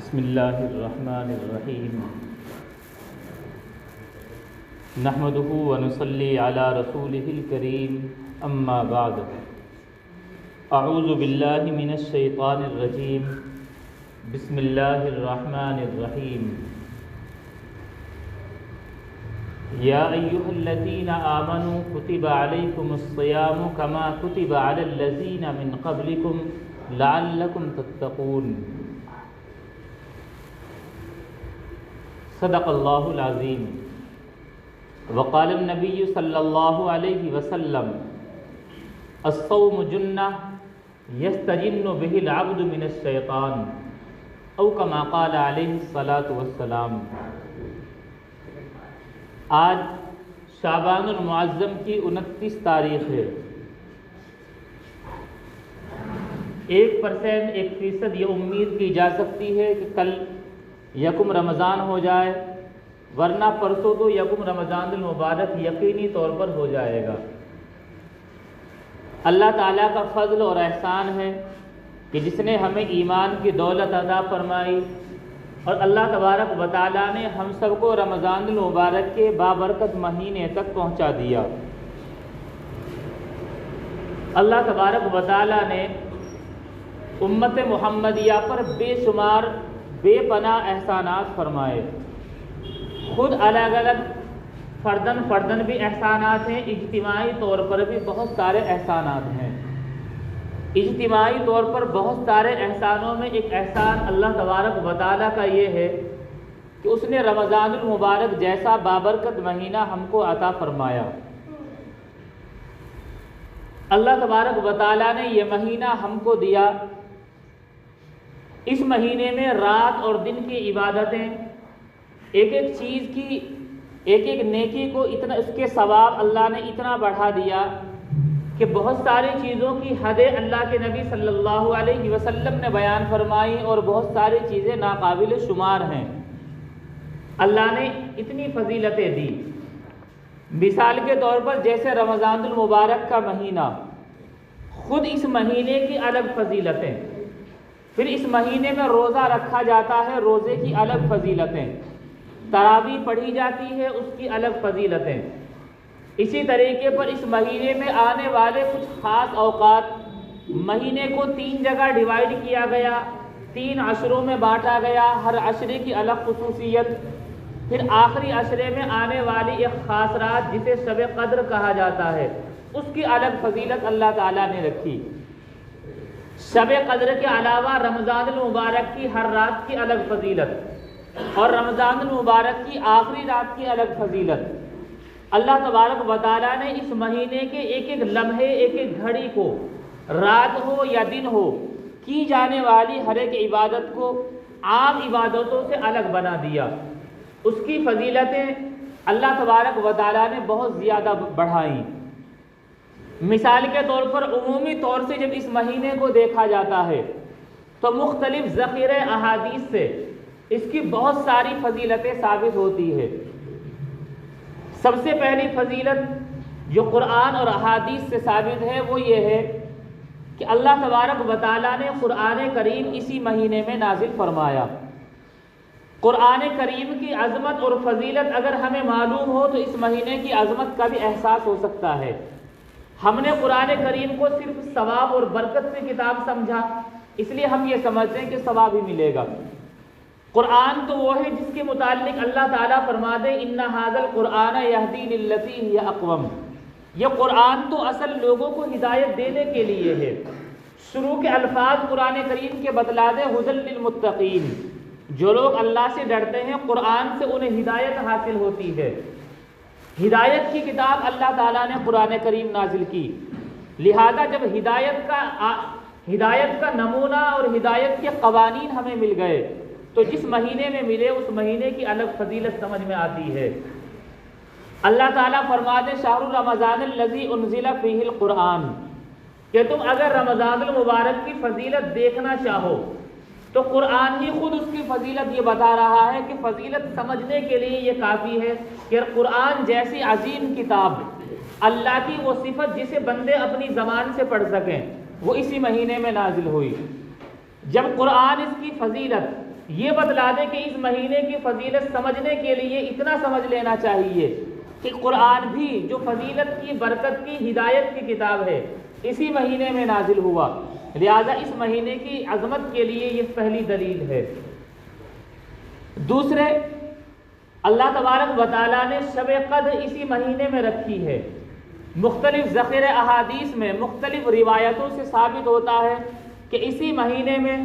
بسم اللہ الرحمن الرحیم نحمده ونصلی علی رسولہ الکریم اما بعد اعوذ باللہ من الشیطان الرجیم بسم اللہ الرحمن الرحیم یا ایہا الذین آمنوا کتب علیکم الصیام کما کتب علی الذین من قبلکم لعلکم تتقون۔ صدق اللہ العظیم۔ وقال النبی صلی اللہ علیہ وسلم الصوم جنہ یستجن بہ العبد من الشیطان او کما قال علیہ الصلاۃ والسلام۔ آج شعبان المعظم کی 29 تاریخ ہے۔ 1% یہ امید کی جا سکتی ہے کہ کل یکم رمضان ہو جائے، ورنہ پرسوں تو یکم رمضان المبارک یقینی طور پر ہو جائے گا۔ اللہ تعالیٰ کا فضل اور احسان ہے کہ جس نے ہمیں ایمان کی دولت عطا فرمائی، اور اللہ تبارک و تعالیٰ نے ہم سب کو رمضان المبارک کے بابرکت مہینے تک پہنچا دیا۔ اللہ تبارک و تعالیٰ نے امت محمدیہ پر بے شمار بے پناہ احسانات فرمائے۔ خود الگ الگ فردن بھی احسانات ہیں، اجتماعی طور پر بھی بہت سارے احسانات ہیں۔ اجتماعی طور پر بہت سارے احسانوں میں ایک احسان اللہ تبارک و تعالیٰ کا یہ ہے کہ اس نے رمضان المبارک جیسا بابرکت مہینہ ہم کو عطا فرمایا۔ اللہ تبارک و تعالیٰ نے یہ مہینہ ہم کو دیا۔ اس مہینے میں رات اور دن کی عبادتیں، ایک ایک چیز کی ایک ایک نیکی کو اتنا، اس کے ثواب اللہ نے اتنا بڑھا دیا کہ بہت ساری چیزوں کی حدیں اللہ کے نبی صلی اللہ علیہ وسلم نے بیان فرمائی، اور بہت ساری چیزیں ناقابل شمار ہیں۔ اللہ نے اتنی فضیلتیں دی۔ مثال کے طور پر جیسے رمضان المبارک کا مہینہ، خود اس مہینے کی الگ فضیلتیں، پھر اس مہینے میں روزہ رکھا جاتا ہے، روزے کی الگ فضیلتیں، تراویح پڑھی جاتی ہے، اس کی الگ فضیلتیں۔ اسی طریقے پر اس مہینے میں آنے والے کچھ خاص اوقات، مہینے کو 3 جگہ ڈیوائیڈ کیا گیا، 3 عشروں میں بانٹا گیا، ہر عشرے کی الگ خصوصیت۔ پھر آخری عشرے میں آنے والی ایک خاص رات جسے شب قدر کہا جاتا ہے، اس کی الگ فضیلت اللہ تعالیٰ نے رکھی۔ شب قدر کے علاوہ رمضان المبارک کی ہر رات کی الگ فضیلت، اور رمضان المبارک کی آخری رات کی الگ فضیلت۔ اللہ تبارک و تعالیٰ نے اس مہینے کے ایک ایک لمحے، ایک ایک گھڑی کو، رات ہو یا دن ہو، کی جانے والی ہر ایک عبادت کو عام عبادتوں سے الگ بنا دیا۔ اس کی فضیلتیں اللہ تبارک و تعالیٰ نے بہت زیادہ بڑھائیں۔ مثال کے طور پر عمومی طور سے جب اس مہینے کو دیکھا جاتا ہے تو مختلف ذخیرہ احادیث سے اس کی بہت ساری فضیلتیں ثابت ہوتی ہے۔ سب سے پہلی فضیلت جو قرآن اور احادیث سے ثابت ہے وہ یہ ہے کہ اللہ تبارک و تعالیٰ نے قرآن کریم اسی مہینے میں نازل فرمایا۔ قرآن کریم کی عظمت اور فضیلت اگر ہمیں معلوم ہو تو اس مہینے کی عظمت کا بھی احساس ہو سکتا ہے۔ ہم نے قرآن کریم کو صرف ثواب اور برکت کی کتاب سمجھا، اس لیے ہم یہ سمجھتے ہیں کہ ثواب ہی ملے گا۔ قرآن تو وہ ہے جس کے متعلق اللہ تعالیٰ فرما دے ان ھذا القرآن یہدی للتی ہی اقوم۔ یہ قرآن تو اصل لوگوں کو ہدایت دینے کے لیے ہے۔ شروع کے الفاظ قرآن کریم کے بتلا دے ھدی للمتقین۔ جو لوگ اللہ سے ڈرتے ہیں قرآن سے انہیں ہدایت حاصل ہوتی ہے۔ ہدایت کی کتاب اللہ تعالیٰ نے قرآن کریم نازل کی، لہذا جب ہدایت کا نمونہ اور ہدایت کے قوانین ہمیں مل گئے تو جس مہینے میں ملے اس مہینے کی الگ فضیلت سمجھ میں آتی ہے۔ اللہ تعالیٰ فرماتے شہر رمضان الذی انزل فیہ القرآن، کہ تم اگر رمضان المبارک کی فضیلت دیکھنا چاہو تو قرآن ہی خود اس کی فضیلت یہ بتا رہا ہے کہ فضیلت سمجھنے کے لیے یہ کافی ہے کہ قرآن جیسی عظیم کتاب، اللہ کی وہ صفت جسے بندے اپنی زبان سے پڑھ سکیں، وہ اسی مہینے میں نازل ہوئی۔ جب قرآن اس کی فضیلت یہ بتلا دے کہ اس مہینے کی فضیلت سمجھنے کے لیے اتنا سمجھ لینا چاہیے کہ قرآن بھی جو فضیلت کی، برکت کی، ہدایت کی کتاب ہے، اسی مہینے میں نازل ہوا، لہذا اس مہینے کی عظمت کے لیے یہ پہلی دلیل ہے۔ دوسرے، اللہ تبارک و تعالیٰ نے شب قدر اسی مہینے میں رکھی ہے۔ مختلف ذخیرہ احادیث میں مختلف روایتوں سے ثابت ہوتا ہے کہ اسی مہینے میں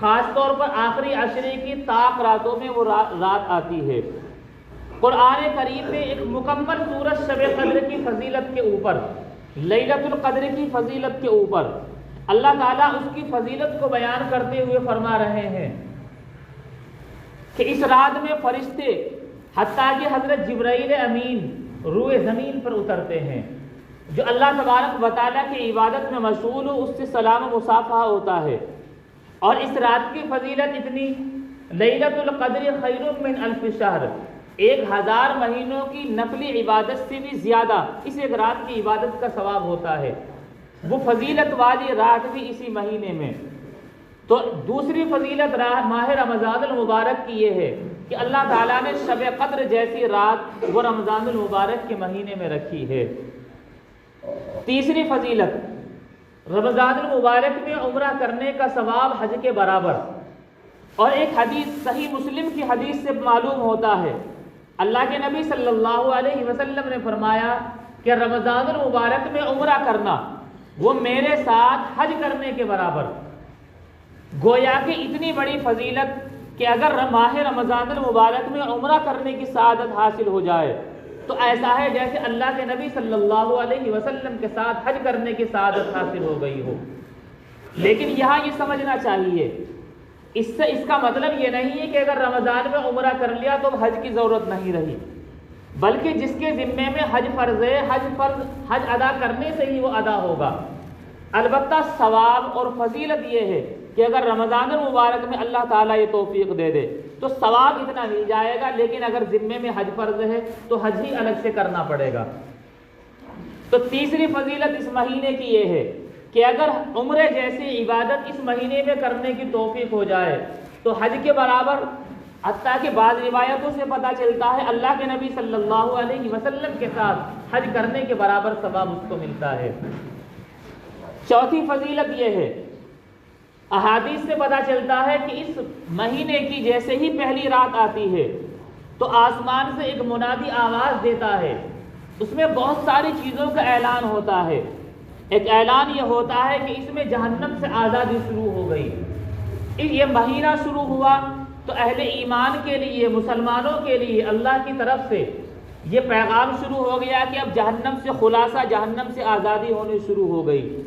خاص طور پر آخری عشرے کی طاق راتوں میں وہ رات آتی ہے۔ قرآن کریم میں ایک مکمل سورت شب قدر کی فضیلت کے اوپر، لیلۃ القدر کی فضیلت کے اوپر اللہ تعالیٰ اس کی فضیلت کو بیان کرتے ہوئے فرما رہے ہیں کہ اس رات میں فرشتے حتیٰ کہ حضرت جبرائیل امین روئے زمین پر اترتے ہیں، جو اللہ تبارک و تعالیٰ کی عبادت میں مشغول ہو اس سے سلام و مصافحہ ہوتا ہے۔ اور اس رات کی فضیلت اتنی، لیلۃ القدر خیر من الف شہر، 1000 مہینوں کی نفلی عبادت سے بھی زیادہ اس ایک رات کی عبادت کا ثواب ہوتا ہے۔ وہ فضیلت والی رات بھی اسی مہینے میں۔ تو دوسری فضیلت ماہ رمضان المبارک کی یہ ہے کہ اللہ تعالیٰ نے شب قدر جیسی رات وہ رمضان المبارک کے مہینے میں رکھی ہے۔ تیسری فضیلت، رمضان المبارک میں عمرہ کرنے کا ثواب حج کے برابر۔ اور ایک حدیث صحیح مسلم کی حدیث سے معلوم ہوتا ہے، اللہ کے نبی صلی اللہ علیہ وسلم نے فرمایا کہ رمضان المبارک میں عمرہ کرنا وہ میرے ساتھ حج کرنے کے برابر۔ گویا کہ اتنی بڑی فضیلت کہ اگر ماہ رمضان المبارک میں عمرہ کرنے کی سعادت حاصل ہو جائے تو ایسا ہے جیسے اللہ کے نبی صلی اللہ علیہ وسلم کے ساتھ حج کرنے کی سعادت حاصل ہو گئی ہو۔ لیکن یہاں یہ سمجھنا چاہیے، اس کا مطلب یہ نہیں ہے کہ اگر رمضان میں عمرہ کر لیا تو حج کی ضرورت نہیں رہی، بلکہ جس کے ذمے میں حج فرض ہے، حج ادا کرنے سے ہی وہ ادا ہوگا۔ البتہ ثواب اور فضیلت یہ ہے کہ اگر رمضان المبارک میں اللہ تعالیٰ یہ توفیق دے دے تو ثواب اتنا مل جائے گا، لیکن اگر ذمے میں حج فرض ہے تو حج ہی الگ سے کرنا پڑے گا۔ تو تیسری فضیلت اس مہینے کی یہ ہے کہ اگر عمرے جیسی عبادت اس مہینے میں کرنے کی توفیق ہو جائے تو حج کے برابر، حتیٰ کہ بعض روایتوں سے پتہ چلتا ہے اللہ کے نبی صلی اللہ علیہ وسلم کے ساتھ حج کرنے کے برابر ثواب اس کو ملتا ہے۔ چوتھی فضیلت یہ ہے، احادیث سے پتہ چلتا ہے کہ اس مہینے کی جیسے ہی پہلی رات آتی ہے تو آسمان سے ایک منادی آواز دیتا ہے، اس میں بہت ساری چیزوں کا اعلان ہوتا ہے۔ ایک اعلان یہ ہوتا ہے کہ اس میں جہنم سے آزادی شروع ہو گئی۔ یہ مہینہ شروع ہوا تو اہل ایمان کے لیے، مسلمانوں کے لیے اللہ کی طرف سے یہ پیغام شروع ہو گیا کہ اب جہنم سے خلاصہ، جہنم سے آزادی ہونی شروع ہو گئی۔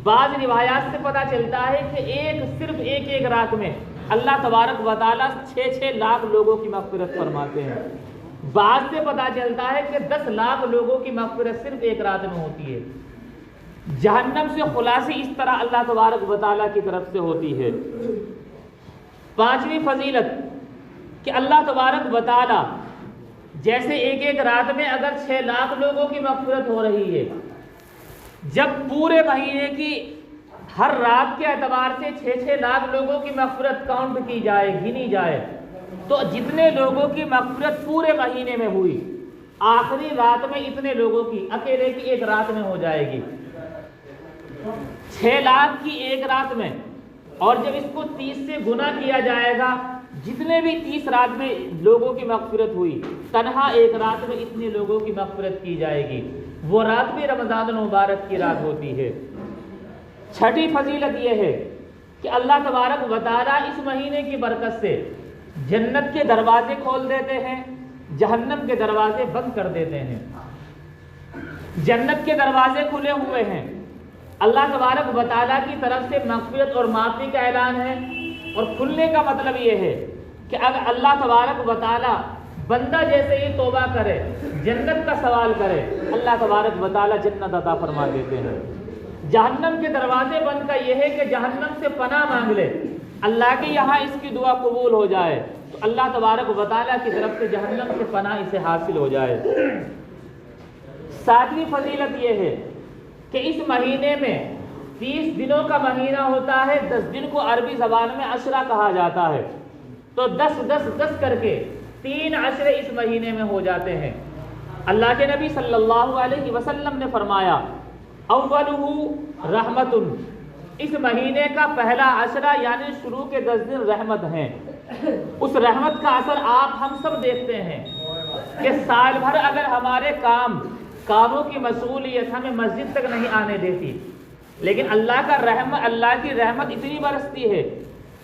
بعض روایات سے پتہ چلتا ہے کہ صرف ایک رات میں اللہ تبارک و تعالیٰ 6 لاکھ لوگوں کی مغفرت فرماتے ہیں۔ بعض سے پتہ چلتا ہے کہ 10 لاکھ لوگوں کی مغفرت صرف ایک رات میں ہوتی ہے۔ جہنم سے خلاصی اس طرح اللہ تبارک و تعالیٰ کی طرف سے ہوتی ہے۔ پانچویں فضیلت کہ اللہ تبارک و تعالیٰ جیسے ایک رات میں اگر 6 لاکھ لوگوں کی مغفرت ہو رہی ہے، جب پورے مہینے کی ہر رات کے اعتبار سے 6 لاکھ لوگوں کی مغفرت کاؤنٹ کی جائے، گنی جائے، تو جتنے لوگوں کی مغفرت پورے مہینے میں ہوئی، آخری رات میں اتنے لوگوں کی اکیلے کی ایک رات میں ہو جائے گی۔ 6 لاکھ کی ایک رات میں، اور جب اس کو 30 سے گنا کیا جائے گا، جتنے بھی 30 رات میں لوگوں کی مغفرت ہوئی، تنہا ایک رات میں اتنے لوگوں کی مغفرت کی جائے گی۔ وہ رات بھی رمضان المبارک کی رات ہوتی ہے۔ چھٹی فضیلت یہ ہے کہ اللہ تبارک و تعالیٰ اس مہینے کی برکت سے جنت کے دروازے کھول دیتے ہیں، جہنم کے دروازے بند کر دیتے ہیں۔ جنت کے دروازے کھلے ہوئے ہیں، اللہ تبارک و تعالیٰ کی طرف سے مغفرت اور معافی کا اعلان ہے، اور کھلنے کا مطلب یہ ہے کہ اگر اللہ تبارک و تعالیٰ بندہ جیسے ہی توبہ کرے، جنت کا سوال کرے، اللہ تبارک و تعالیٰ جنت عطا فرما دیتے ہیں۔ جہنم کے دروازے بند کا یہ ہے کہ جہنم سے پناہ مانگ لے، اللہ کے یہاں اس کی دعا قبول ہو جائے تو اللہ تبارک و تعالیٰ کی طرف سے جہنم سے پناہ اسے حاصل ہو جائے۔ ساتویں فضیلت یہ ہے کہ اس مہینے میں 30 دنوں کا مہینہ ہوتا ہے، 10 دن کو عربی زبان میں عشرہ کہا جاتا ہے۔ تو 10 کر کے 3 عشرے اس مہینے میں ہو جاتے ہیں۔ اللہ کے نبی صلی اللہ علیہ وسلم نے فرمایا اولہ رحمت، اس مہینے کا پہلا عشرہ یعنی شروع کے 10 دن رحمت ہیں۔ اس رحمت کا اثر آپ ہم سب دیکھتے ہیں کہ سال بھر اگر ہمارے کاموں کی مشغولیت ہمیں مسجد تک نہیں آنے دیتی، لیکن اللہ کی رحمت اتنی برستی ہے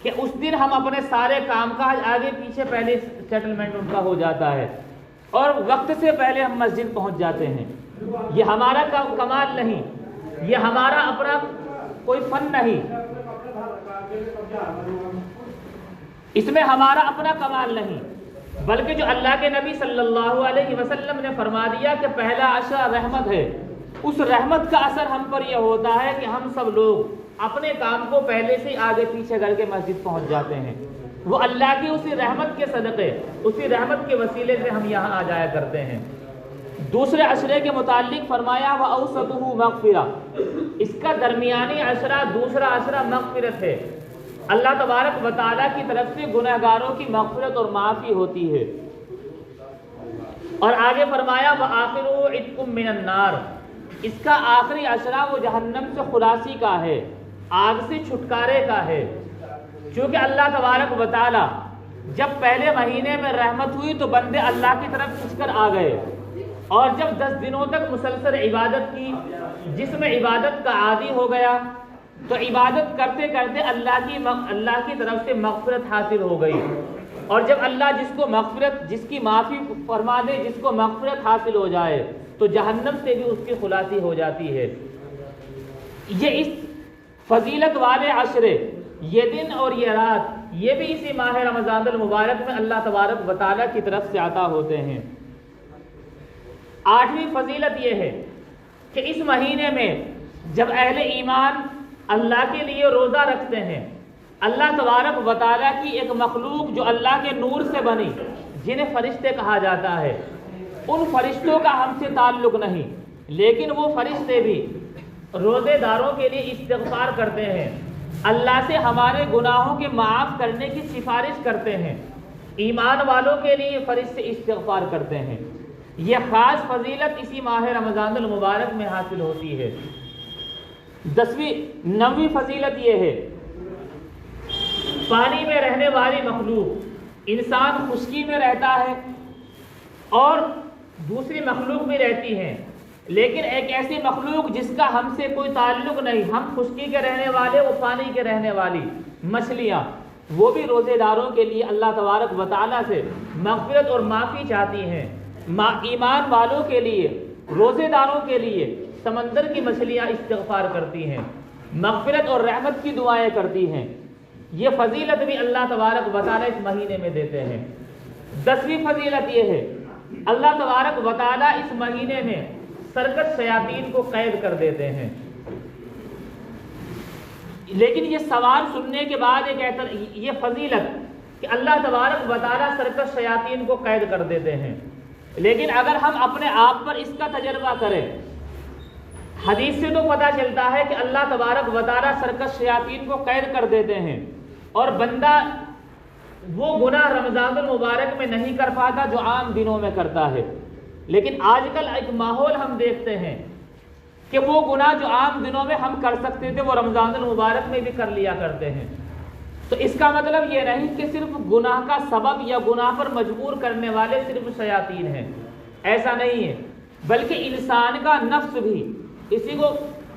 کہ اس دن ہم اپنے سارے کام کاج آگے پیچھے پہلے سیٹلمنٹ ان کا ہو جاتا ہے اور وقت سے پہلے ہم مسجد پہنچ جاتے ہیں۔ یہ ہمارا کمال نہیں، یہ ہمارا اپنا کوئی فن نہیں، اس میں ہمارا اپنا کمال نہیں، بلکہ جو اللہ کے نبی صلی اللہ علیہ وسلم نے فرما دیا کہ پہلا عشرہ رحمت ہے، اس رحمت کا اثر ہم پر یہ ہوتا ہے کہ ہم سب لوگ اپنے کام کو پہلے سے آگے پیچھے کر کے مسجد پہنچ جاتے ہیں۔ وہ اللہ کی اسی رحمت کے صدقے، اسی رحمت کے وسیلے سے ہم یہاں آ جایا کرتے ہیں۔ دوسرے عشرے کے متعلق فرمایا وَأَوْسَطُهُ مَغْفِرَةٌ، اس کا درمیانی عشرہ دوسرا عشرہ مغفرت ہے، اللہ تبارک و تعالیٰ کی طرف سے گنہگاروں کی مغفرت اور معافی ہوتی ہے۔ اور آگے فرمایا وَآخِرُهُ عِتْقٌ مِّنَ النَّارِ، اس کا آخری عشرہ وہ جہنم سے خلاصی کا ہے، آگ سے چھٹکارے کا ہے۔ چونکہ اللہ تبارک و تعالیٰ جب پہلے مہینے میں رحمت ہوئی تو بندے اللہ کی طرف کھنچ کر آ گئے، اور جب 10 دنوں تک مسلسل عبادت کی، جس میں عبادت کا عادی ہو گیا تو عبادت کرتے کرتے اللہ کی طرف سے مغفرت حاصل ہو گئی، اور جب اللہ جس کی معافی فرما دے، جس کو مغفرت حاصل ہو جائے تو جہنم سے بھی اس کی خلاصی ہو جاتی ہے۔ یہ اس فضیلت والے عشرے، یہ دن اور یہ رات، یہ بھی اسی ماہ رمضان المبارک میں اللہ تبارک و تعالیٰ کی طرف سے عطا ہوتے ہیں۔ 8ویں فضیلت یہ ہے کہ اس مہینے میں جب اہل ایمان اللہ کے لیے روزہ رکھتے ہیں، اللہ تبارک و تعالیٰ کی ایک مخلوق جو اللہ کے نور سے بنی، جنہیں فرشتے کہا جاتا ہے، ان فرشتوں کا ہم سے تعلق نہیں، لیکن وہ فرشتے بھی روزے داروں کے لیے استغفار کرتے ہیں، اللہ سے ہمارے گناہوں کے معاف کرنے کی سفارش کرتے ہیں، ایمان والوں کے لیے فرشتے استغفار کرتے ہیں۔ یہ خاص فضیلت اسی ماہ رمضان المبارک میں حاصل ہوتی ہے۔ 9ویں فضیلت یہ ہے، پانی میں رہنے والی مخلوق، انسان خشکی میں رہتا ہے اور دوسری مخلوق بھی رہتی ہیں، لیکن ایک ایسی مخلوق جس کا ہم سے کوئی تعلق نہیں، ہم خشکی کے رہنے والے، وہ پانی کے رہنے والی مچھلیاں، وہ بھی روزے داروں کے لیے اللہ تبارک و تعالیٰ سے مغفرت اور معافی چاہتی ہیں۔ ایمان والوں کے لیے، روزے داروں کے لیے سمندر کی مچھلیاں استغفار کرتی ہیں، مغفرت اور رحمت کی دعائیں کرتی ہیں۔ یہ فضیلت بھی اللہ تبارک و تعالیٰ اس مہینے میں دیتے ہیں۔ 10ویں فضیلت یہ ہے، اللہ تبارک و تعالیٰ اس مہینے میں سرکش شیاطین کو قید کر دیتے ہیں۔ لیکن یہ سوال سننے کے بعد یہ فضیلت کہ اللہ تبارک و تعالیٰ سرکش شیاطین کو قید کر دیتے ہیں، لیکن اگر ہم اپنے آپ پر اس کا تجربہ کریں، حدیث سے تو پتہ چلتا ہے کہ اللہ تبارک و تعالیٰ سرکش شیاطین کو قید کر دیتے ہیں، اور بندہ وہ گناہ رمضان المبارک میں نہیں کر پاتا جو عام دنوں میں کرتا ہے۔ لیکن آج کل ایک ماحول ہم دیکھتے ہیں کہ وہ گناہ جو عام دنوں میں ہم کر سکتے تھے وہ رمضان المبارک میں بھی کر لیا کرتے ہیں۔ تو اس کا مطلب یہ نہیں کہ صرف گناہ کا سبب یا گناہ پر مجبور کرنے والے صرف شیاطین ہیں، ایسا نہیں ہے، بلکہ انسان کا نفس بھی، اسی کو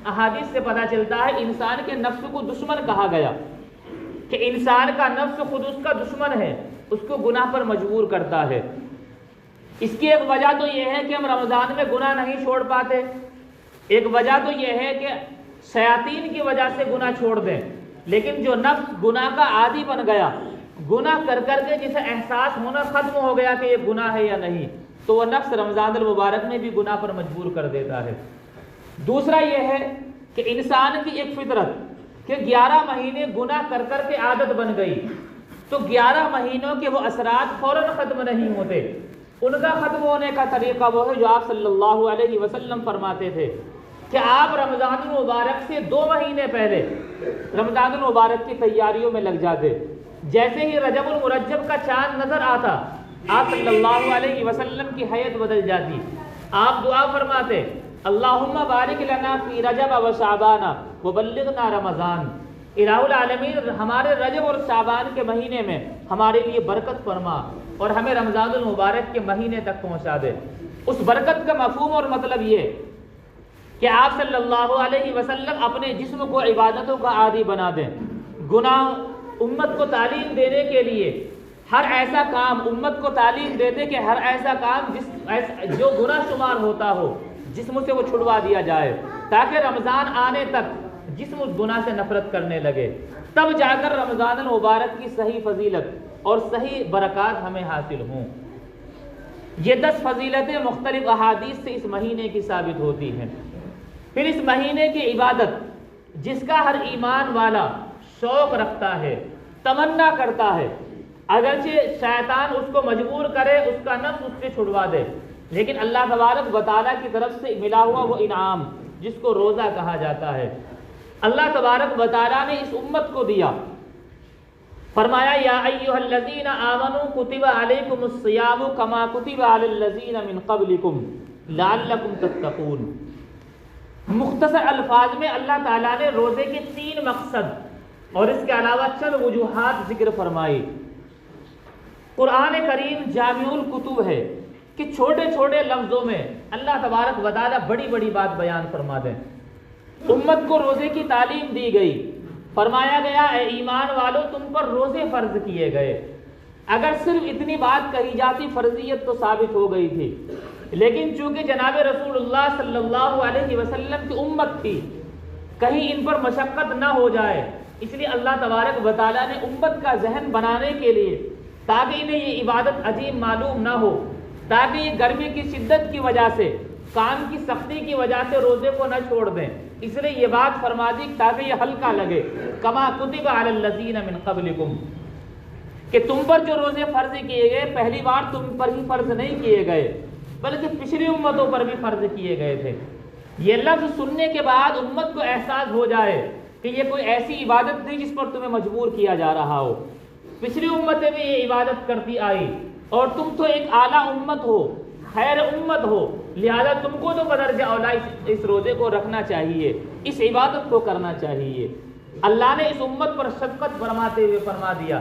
احادیث سے پتہ چلتا ہے انسان کے نفس کو دشمن کہا گیا، کہ انسان کا نفس خود اس کا دشمن ہے، اس کو گناہ پر مجبور کرتا ہے۔ اس کی ایک وجہ تو یہ ہے کہ ہم رمضان میں گناہ نہیں چھوڑ پاتے، ایک وجہ تو یہ ہے کہ شیاطین کی وجہ سے گناہ چھوڑ دیں، لیکن جو نفس گناہ کا عادی بن گیا، گناہ کر کر کے جسے احساس ہونا ختم ہو گیا کہ یہ گناہ ہے یا نہیں، تو وہ نفس رمضان المبارک میں بھی گناہ پر مجبور کر دیتا ہے۔ دوسرا یہ ہے کہ انسان کی ایک فطرت کہ 11 مہینے گناہ کر کر کے عادت بن گئی، تو 11 مہینوں کے وہ اثرات فوراً ختم نہیں ہوتے، ان کا ختم ہونے کا طریقہ وہ ہے جو آپ صلی اللہ علیہ وسلم فرماتے تھے کہ آپ رمضان المبارک سے 2 مہینے پہلے رمضان المبارک کی تیاریوں میں لگ جاتے، جیسے ہی رجب المرجب کا چاند نظر آتا آپ صلی اللہ علیہ وسلم کی حیت بدل جاتی. آپ دعا فرماتے اللہم بارک لنا فی رجب و شعبان وبلغنا رمضان. الہ العالمین ہمارے رجب اور شعبان کے مہینے میں ہمارے لیے برکت فرما اور ہمیں رمضان المبارک کے مہینے تک پہنچا دے. اس برکت کا مفہوم اور مطلب یہ کہ آپ صلی اللہ علیہ وسلم اپنے جسم کو عبادتوں کا عادی بنا دیں. گناہ امت کو تعلیم دینے کے لیے ہر ایسا کام امت کو تعلیم دے دے کہ ہر ایسا کام جو گناہ شمار ہوتا ہو جسم سے وہ چھڑوا دیا جائے تاکہ رمضان آنے تک جسم اس گناہ سے نفرت کرنے لگے. تب جا کر رمضان المبارک کی صحیح فضیلت اور صحیح برکات ہمیں حاصل ہوں. یہ 10 فضیلتیں مختلف احادیث سے اس مہینے کی ثابت ہوتی ہیں. پھر اس مہینے کی عبادت جس کا ہر ایمان والا شوق رکھتا ہے، تمنا کرتا ہے، اگرچہ شیطان اس کو مجبور کرے، اس کا نفس اس سے چھڑوا دے، لیکن اللہ تبارک و تعالیٰ کی طرف سے ملا ہوا وہ انعام جس کو روزہ کہا جاتا ہے اللہ تبارک و تعالیٰ نے اس امت کو دیا. فرمایا یا ایھا الذین آمنوا کتب علیکم الصیام کما کتب علی الذین من قبلکم لعلکم تتقون. مختصر الفاظ میں اللہ تعالیٰ نے روزے کے 3 مقصد اور اس کے علاوہ چند وجوہات ذکر فرمائی. قرآن کریم جامع الکتب ہے کہ چھوٹے چھوٹے لفظوں میں اللہ تبارک و تعالیٰ بڑی بڑی بات بیان فرما دیں. امت کو روزے کی تعلیم دی گئی، فرمایا گیا اے ایمان والو تم پر روزے فرض کیے گئے. اگر صرف اتنی بات کہی جاتی فرضیت تو ثابت ہو گئی تھی، لیکن چونکہ جناب رسول اللہ صلی اللہ علیہ وسلم کی امت تھی کہیں ان پر مشقت نہ ہو جائے، اس لیے اللہ تبارک و تعالیٰ نے امت کا ذہن بنانے کے لیے تاکہ انہیں یہ عبادت عجیب معلوم نہ ہو، تاکہ یہ گرمی کی شدت کی وجہ سے کام کی سختی کی وجہ سے روزے کو نہ چھوڑ دیں، اس لیے یہ بات فرما دی تاکہ یہ ہلکا لگے. کما کتب علی الذین من قبلکم کہ تم پر جو روزے فرض کیے گئے پہلی بار تم پر ہی فرض نہیں کیے گئے بلکہ پچھلی امتوں پر بھی فرض کیے گئے تھے. یہ لفظ سننے کے بعد امت کو احساس ہو جائے کہ یہ کوئی ایسی عبادت نہیں جس پر تمہیں مجبور کیا جا رہا ہو. پچھلی امتیں بھی یہ عبادت کرتی آئی اور تم تو ایک اعلیٰ امت ہو، خیر امت ہو، لہذا تم کو تو بدرجہ اولا اس روزے کو رکھنا چاہیے، اس عبادت کو کرنا چاہیے. اللہ نے اس امت پر شفقت فرماتے ہوئے فرما دیا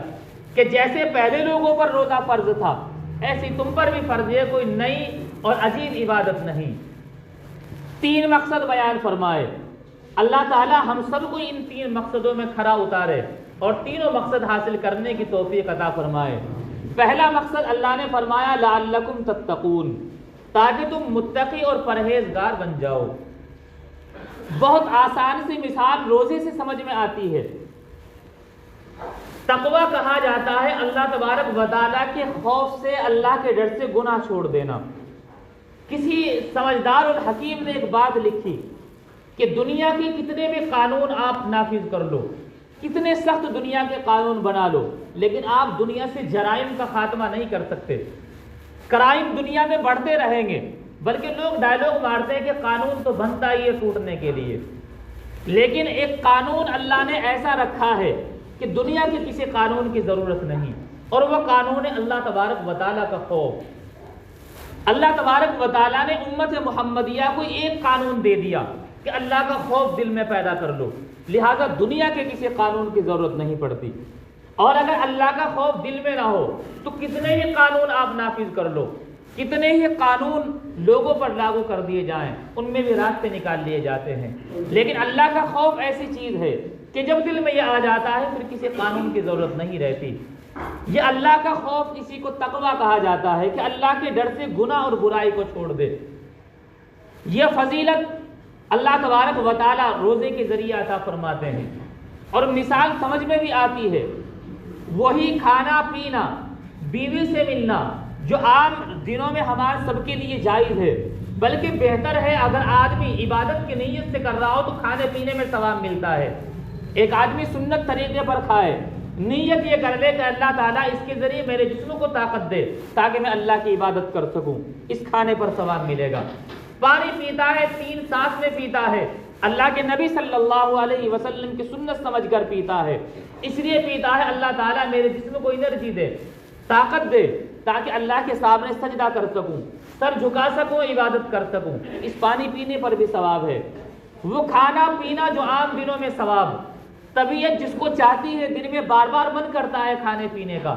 کہ جیسے پہلے لوگوں پر روزہ فرض تھا ایسی تم پر بھی فرض ہے، کوئی نئی اور عجیب عبادت نہیں. 3 مقصد بیان فرمائے. اللہ تعالی ہم سب کو ان 3 مقصدوں میں کھڑا اتارے اور تینوں مقصد حاصل کرنے کی توفیق عطا فرمائے. پہلا مقصد اللہ نے فرمایا لعلکم تتقون، تاکہ تم متقی اور پرہیزگار بن جاؤ. بہت آسان سی مثال روزے سے سمجھ میں آتی ہے. تقوی کہا جاتا ہے اللہ تبارک و تعالیٰ کے خوف سے، اللہ کے ڈر سے گناہ چھوڑ دینا. کسی سمجھدار اور حکیم نے ایک بات لکھی کہ دنیا کے کتنے بھی قانون آپ نافذ کر لو، کتنے سخت دنیا کے قانون بنا لو، لیکن آپ دنیا سے جرائم کا خاتمہ نہیں کر سکتے. کرائم دنیا میں بڑھتے رہیں گے، بلکہ لوگ ڈائلاگ مارتے ہیں کہ قانون تو بنتا ہی ہے ٹوٹنے کے لیے، لیکن ایک قانون اللہ نے ایسا رکھا ہے کہ دنیا کے کسی قانون کی ضرورت نہیں، اور وہ قانون ہے اللہ تبارک و تعالیٰ کا خوف. اللہ تبارک و تعالیٰ نے امت محمدیہ کو ایک قانون دے دیا کہ اللہ کا خوف دل میں پیدا کر لو، لہذا دنیا کے کسی قانون کی ضرورت نہیں پڑتی. اور اگر اللہ کا خوف دل میں نہ ہو تو کتنے ہی قانون آپ نافذ کر لو، کتنے ہی قانون لوگوں پر لاگو کر دیے جائیں، ان میں بھی راستے نکال لیے جاتے ہیں. لیکن اللہ کا خوف ایسی چیز ہے کہ جب دل میں یہ آ جاتا ہے پھر کسی قانون کی ضرورت نہیں رہتی. یہ اللہ کا خوف اسی کو تقویٰ کہا جاتا ہے کہ اللہ کے ڈر سے گناہ اور برائی کو چھوڑ دے. یہ فضیلت اللہ تبارک و تعالیٰ روزے کے ذریعے عطا فرماتے ہیں. اور مثال سمجھ میں بھی آتی ہے، وہی کھانا پینا، بیوی سے ملنا جو عام دنوں میں ہمارے سب کے لیے جائز ہے، بلکہ بہتر ہے اگر آدمی عبادت کی نیت سے کر رہا ہو تو کھانے پینے میں ثواب ملتا ہے. ایک آدمی سنت طریقے پر کھائے، نیت یہ کر لے کہ اللہ تعالیٰ اس کے ذریعے میرے جسم کو طاقت دے تاکہ میں اللہ کی عبادت کر سکوں، اس کھانے پر ثواب ملے گا. پانی پیتا ہے 3 سانس میں پیتا ہے، اللہ کے نبی صلی اللہ علیہ وسلم کی سنت سمجھ کر پیتا ہے، اس لیے پیتا ہے اللہ تعالیٰ میرے جسم کو انرجی دے، طاقت دے، تاکہ اللہ کے سامنے سجدہ کر سکوں، سر جھکا سکوں، عبادت کر سکوں۔ اس پانی پینے پر بھی ثواب ہے۔ وہ کھانا پینا جو عام دنوں میں ثواب، طبیعت جس کو چاہتی ہے دن میں بار بار من کرتا ہے کھانے پینے کا،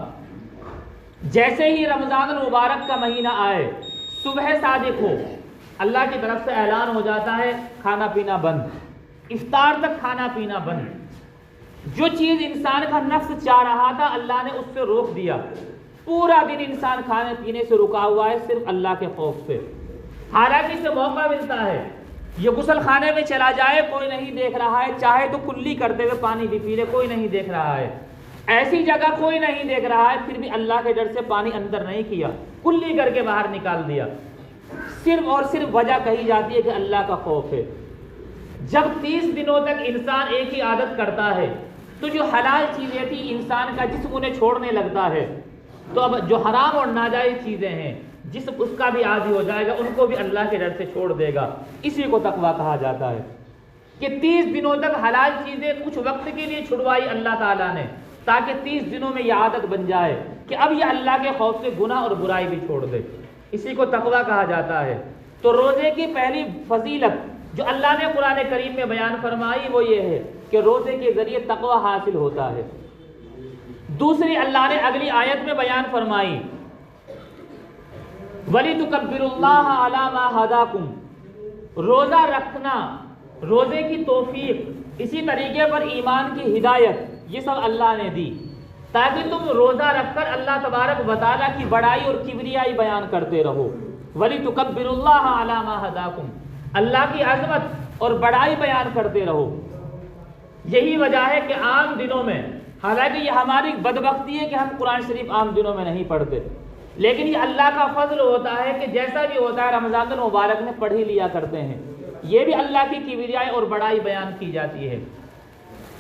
جیسے ہی رمضان المبارک کا مہینہ آئے، صبح صادق ہو، اللہ کی طرف سے اعلان ہو جاتا ہے کھانا پینا بند، افطار تک کھانا پینا بند۔ جو چیز انسان کا نفس چاہ رہا تھا اللہ نے اس سے روک دیا۔ پورا دن انسان کھانے پینے سے رکا ہوا ہے صرف اللہ کے خوف سے، حالانکہ اسے موقع ملتا ہے یہ غسل خانے میں چلا جائے، کوئی نہیں دیکھ رہا ہے، چاہے تو کلی کرتے ہوئے پانی بھی پی لے، کوئی نہیں دیکھ رہا ہے، ایسی جگہ کوئی نہیں دیکھ رہا ہے، پھر بھی اللہ کے ڈر سے پانی اندر نہیں کیا، کلی کر کے باہر نکال دیا۔ صرف اور صرف وجہ کہی جاتی ہے کہ اللہ کا خوف ہے۔ جب 30 دنوں تک انسان ایک ہی عادت کرتا ہے تو جو حلال چیزیں تھی انسان کا جسم انہیں چھوڑنے لگتا ہے، تو اب جو حرام اور ناجائز چیزیں ہیں جسم اس کا بھی عادی ہو جائے گا، ان کو بھی اللہ کے ڈر سے چھوڑ دے گا۔ اسی کو تقویٰ کہا جاتا ہے کہ 30 دنوں تک حلال چیزیں کچھ وقت کے لیے چھڑوائی اللہ تعالیٰ نے، تاکہ 30 دنوں میں یہ عادت بن جائے کہ اب یہ اللہ کے خوف سے گناہ اور برائی بھی چھوڑ دے۔ اسی کو تقویٰ کہا جاتا ہے۔ تو روزے کی پہلی فضیلت جو اللہ نے قرآن کریم میں بیان فرمائی وہ یہ ہے کہ روزے کے ذریعے تقویٰ حاصل ہوتا ہے۔ دوسری اللہ نے اگلی آیت میں بیان فرمائی وَلِتُكَبِّرُوا اللَّهَ عَلَى مَا هَدَاكُمْ، روزہ رکھنا، روزے کی توفیق، اسی طریقے پر ایمان کی ہدایت، یہ سب اللہ نے دی تاکہ تم روزہ رکھ کر اللہ تبارک و تعالیٰ کی بڑائی اور کبریائی بیان کرتے رہو۔ وَلِتُكَبِّرُوا اللَّهَ عَلَى مَا هَدَاكُمْ، اللہ کی عظمت اور بڑائی بیان کرتے رہو۔ یہی وجہ ہے کہ عام دنوں میں، حالانکہ یہ ہماری بدبختی ہے کہ ہم قرآن شریف عام دنوں میں نہیں پڑھتے، لیکن یہ اللہ کا فضل ہوتا ہے کہ جیسا بھی ہوتا ہے رمضان المبارک میں پڑھ ہی لیا کرتے ہیں۔ یہ بھی اللہ کی کبریائی اور بڑائی بیان کی جاتی ہے۔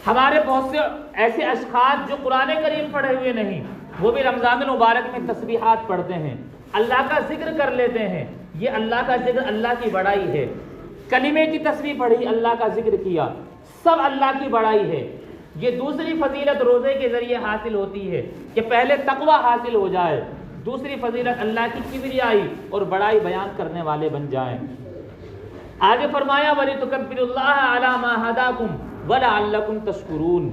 ہمارے بہت سے ایسے اشخاص جو قرآن کریم پڑھے ہوئے نہیں، وہ بھی رمضان المبارک میں تسبیحات پڑھتے ہیں، اللہ کا ذکر کر لیتے ہیں۔ یہ اللہ کا ذکر اللہ کی بڑائی ہے۔ کلمے کی تسبیح پڑھی، اللہ کا ذکر کیا، سب اللہ کی بڑائی ہے۔ یہ دوسری فضیلت روزے کے ذریعے حاصل ہوتی ہے کہ پہلے تقویٰ حاصل ہو جائے، دوسری فضیلت اللہ کی کبریائی اور بڑائی بیان کرنے والے بن جائیں۔ آگے فرمایا وَلِتُكَبِّرُوا اللَّهَ عَلَى مَا هَدَاكُمْ وَلَعَلَّكُمْ تَشْكُرُونَ،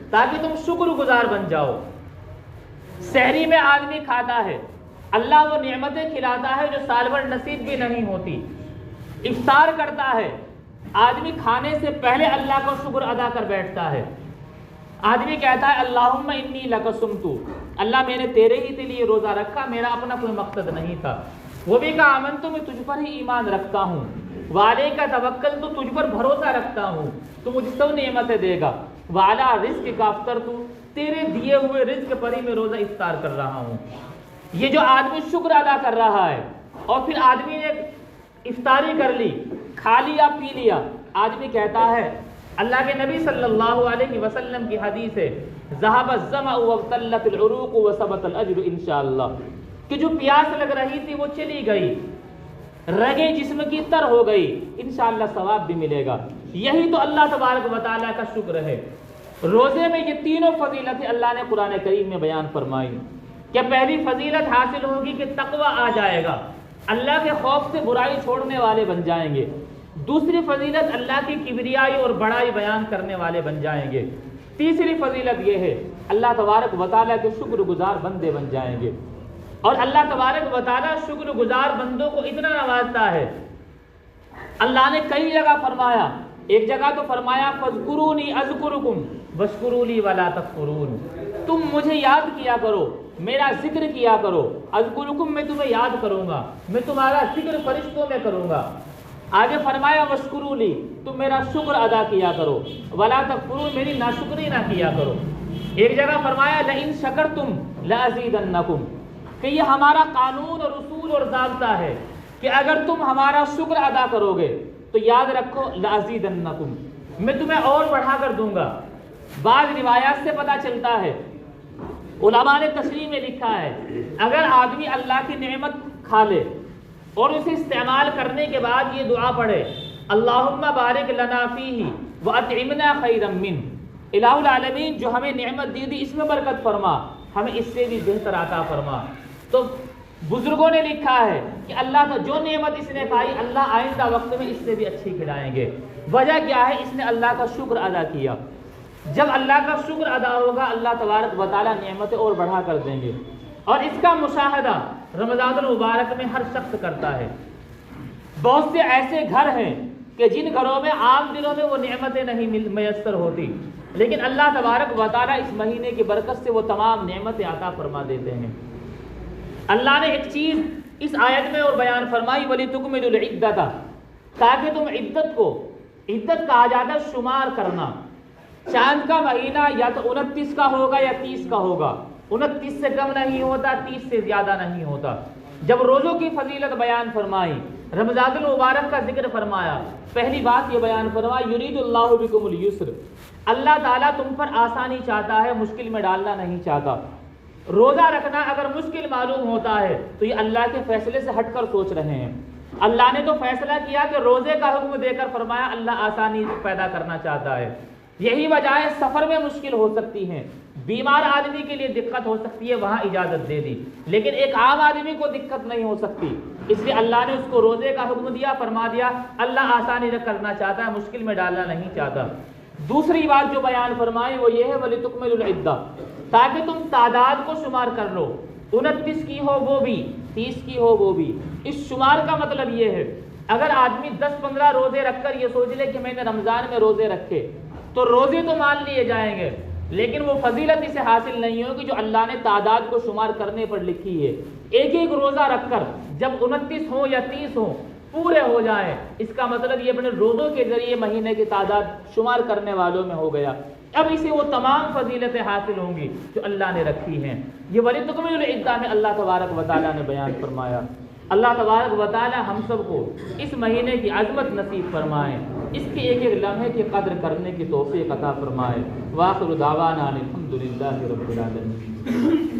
تاکہ تم شکر گزار بن جاؤ۔ سحری میں آدمی کھاتا ہے، اللہ وہ نعمتیں کھلاتا ہے جو سال بھر نصیب بھی نہیں ہوتی۔ افطار کرتا ہے، آدمی کھانے سے پہلے اللہ کا شکر ادا کر بیٹھتا ہے۔ آدمی کہتا ہے اللہم انی لک صمت، اللہ میں نے تیرے ہی لیے روزہ رکھا، میرا اپنا کوئی مقصد نہیں تھا۔ وہ بھی کہا آمنت، میں تجھ پر ہی ایمان رکھتا ہوں، وعلیک توکلت، تو تجھ پر بھروسہ رکھتا ہوں، تو مجھے سب نعمتیں دے گا، وعلی رزقک افطرت، تیرے دیے ہوئے رزق پر ہی میں روزہ افطار کر رہا ہوں۔ یہ جو آدمی شکر ادا کر رہا ہے اور پھر آدمی نے افطاری کر لی، کھا لیا پی لیا، آدمی کہتا ہے، اللہ کے نبی صلی اللہ علیہ وسلم کی حدیث ہے ذهب الظمأ وابتلت العروق وثبت الاجر انشاءاللہ، کہ جو پیاس لگ رہی تھی وہ چلی گئی، رگیں جسم کی تر ہو گئی، انشاءاللہ ثواب بھی ملے گا۔ یہی تو اللہ تبارک و تعالیٰ کا شکر ہے۔ روزے میں یہ تینوں فضیلتیں اللہ نے قرآن کریم میں بیان فرمائی کہ پہلی فضیلت حاصل ہوگی کہ تقویٰ آ جائے گا، اللہ کے خوف سے برائی چھوڑنے والے بن جائیں گے۔ دوسری فضیلت اللہ کی کبریائی اور بڑائی بیان کرنے والے بن جائیں گے۔ تیسری فضیلت یہ ہے اللہ تبارک و تعالیٰ کے شکر گزار بندے بن جائیں گے۔ اور اللہ تبارک و تعالیٰ شکر گزار بندوں کو اتنا نوازتا ہے، اللہ نے کئی جگہ فرمایا، ایک جگہ تو فرمایا فاذکرونی اذکرکم واشکروا لی ولا تکفرون، تم مجھے یاد کیا کرو، میرا ذکر کیا کرو، اذکرکم میں تمہیں یاد کروں گا، میں تمہارا ذکر فرشتوں میں کروں گا۔ آگے فرمایا واشکروا لی، تم میرا شکر ادا کیا کرو، ولا تکفرون، میری ناشکری نہ کیا کرو۔ ایک جگہ فرمایا لئن شکرتم لازیدنکم، کہ یہ ہمارا قانون اور اصول اور ضابطہ ہے کہ اگر تم ہمارا شکر ادا کرو گے تو یاد رکھو لازیدنکم، میں تمہیں اور بڑھا کر دوں گا۔ بعض روایات سے پتہ چلتا ہے، علماء نے تشریح میں لکھا ہے، اگر آدمی اللہ کی نعمت کھا لے اور اسے استعمال کرنے کے بعد یہ دعا پڑھے اللہم بارک لنا فیہ واطعمنا خیرا منہ، الہ العالمین جو ہمیں نعمت دی اس میں برکت فرما، ہمیں اس سے بھی بہتر عطا فرما۔ تو بزرگوں نے لکھا ہے کہ اللہ کا جو نعمت اس نے کھائی اللہ آئندہ وقت میں اس سے بھی اچھی کھلائیں گے۔ وجہ کیا ہے؟ اس نے اللہ کا شکر ادا کیا۔ جب اللہ کا شکر ادا ہوگا اللہ تبارک و تعالیٰ نعمتیں اور بڑھا کر دیں گے، اور اس کا مشاہدہ رمضان المبارک میں ہر شخص کرتا ہے۔ بہت سے ایسے گھر ہیں کہ جن گھروں میں عام دنوں میں وہ نعمتیں نہیں میسر ہوتی، لیکن اللہ تبارک و تعالیٰ اس مہینے کی برکت سے وہ تمام نعمتیں عطا فرما دیتے ہیں۔ اللہ نے ایک چیز اس آیت میں اور بیان فرمائی، وَلِتُكْمِلُوا الْعِدَّةَ، تاکہ تم عدت کو، عدت کہا جاتا ہے شمار کرنا۔ چاند کا مہینہ یا تو 29 کا ہوگا یا 30 کا ہوگا، 29 سے کم نہیں ہوتا، 30 سے زیادہ نہیں ہوتا۔ جب روزوں کی فضیلت بیان فرمائی، رمضان المبارک کا ذکر فرمایا، پہلی بات یہ بیان فرمائی یرید اللہ بکم اليسر، اللہ تعالیٰ تم پر آسانی چاہتا ہے، مشکل میں ڈالنا نہیں چاہتا۔ روزہ رکھنا اگر مشکل معلوم ہوتا ہے تو یہ اللہ کے فیصلے سے ہٹ کر سوچ رہے ہیں۔ اللہ نے تو فیصلہ کیا کہ روزے کا حکم دے کر فرمایا اللہ آسانی پیدا کرنا چاہتا ہے۔ یہی وجہ ہے سفر میں مشکل ہو سکتی ہیں، بیمار آدمی کے لیے دقت ہو سکتی ہے، وہاں اجازت دے دی، لیکن ایک عام آدمی کو دقت نہیں ہو سکتی، اس لیے اللہ نے اس کو روزے کا حکم دیا، فرما دیا اللہ آسانی کرنا چاہتا ہے، مشکل میں ڈالنا نہیں چاہتا۔ دوسری بات جو بیان فرمائی وہ یہ ہے وَلِتُكْمِلُوا الْعِدَّةَ، تاکہ تم تعداد کو شمار کر لو، 29 کی ہو وہ بھی، 30 کی ہو وہ بھی۔ اس شمار کا مطلب یہ ہے اگر آدمی 10-15 روزے رکھ کر یہ سوچ لے کہ میں نے رمضان میں روزے رکھے تو روزے تو مان لیے جائیں گے، لیکن وہ فضیلت اسے حاصل نہیں ہوگی جو اللہ نے تعداد کو شمار کرنے پر لکھی ہے۔ ایک ایک روزہ رکھ کر جب 29 ہوں یا 30 ہوں پورے ہو جائیں، اس کا مطلب یہ اپنے روزوں کے ذریعے مہینے کی تعداد شمار کرنے والوں میں ہو گیا، اب اسے وہ تمام فضیلتیں حاصل ہوں گی جو اللہ نے رکھی ہیں۔ یہ وَلِتُكْمِلُوا الْعِدَّةَ میں اللہ تبارک و تعالیٰ نے بیان فرمایا۔ اللہ تبارک و تعالیٰ ہم سب کو اس مہینے کی عظمت نصیب فرمائے، اس کے ایک ایک لمحے کی قدر کرنے کی توفیق عطا فرمائے۔ وآخر دعوانا الحمد للہ رب العالمین۔